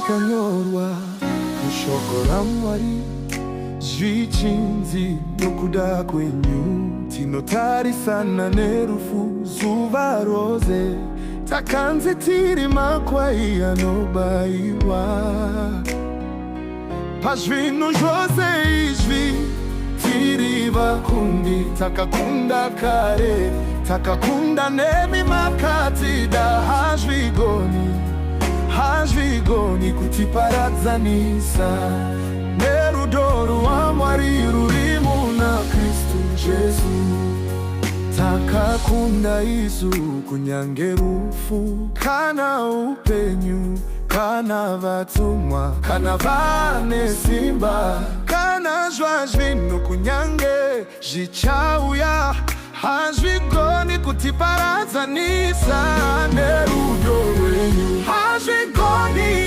kanyorwa kushokora mwari zvichinzi nokuda kwenyu tinotarisana nerufu zuva rose takanzi tiri makwai anobayiwa pazvinhu zvose izvi tiri vakundi takakunda kare takakunda nemi makatida hazvigoni kutiparadzanisa nerudo rwaMwari ruri muna Kristu Jesu takakunda isu kunyange rufu kana upenyu kana vatumwa kana vane simba kana zvazvino kunyange zvichauya hazvigoni kutiparadzanisa nerudo rwenyu hazvigoni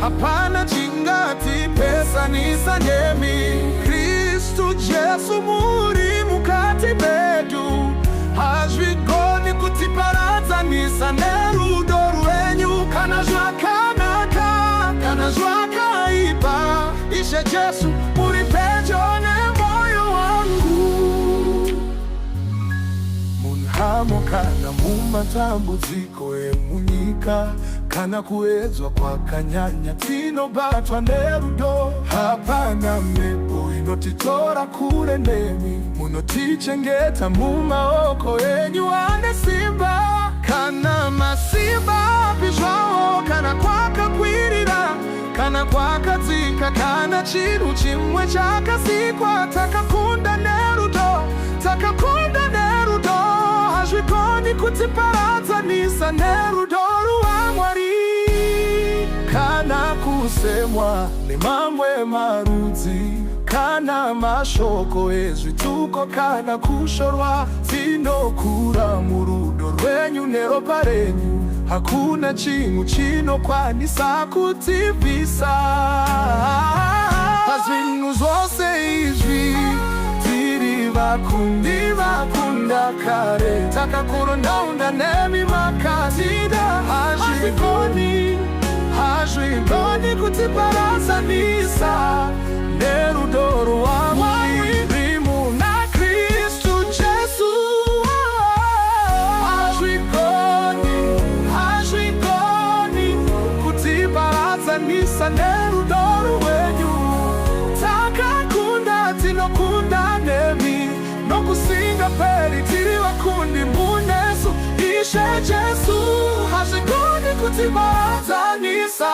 hapana chingatipesanisa nemi Kristu Jesu muri mukati medu hazvigoni kutiparadzanisa nerudo rwenyu kana zvakanaka kana zvakaipa Ishe Jesu muri pedyo nemoyo wangu munhamo kana mumatambudziko emunyika kana kuedzwa kwakanyanya tinobatwa nerudo hapana mhepo inotitora kure nemi munotichengeta mumaoko enyu ane simba kana masimba api zvawo kana kwakakwirira kana kwakadzika kana chinhu chimwe chakasikwa takakunda nerudo hazvigoni kutiparadzanisa nerudo rwaMwari kana kusemwa nemamwe marudzi kana mashoko ezvituko kana kushorwa tinokura murudo rwenyu neropa renyu hakuna chinhu chinokwanisa kutibvisa pazvinhu zvose izvi tiri vakundi vakunda kare takakurondaunda nemi makatida hazvigoni kutiparadzanisa nerudo rwaMwari muna Kristu Jesu hazvigoni kutiparadzanisa nerudo rwenyu takakunda tinokunda nemi nokusinga peri tiri vakundi munesu Ishe Jesu hazvigoni kutiparadzanisa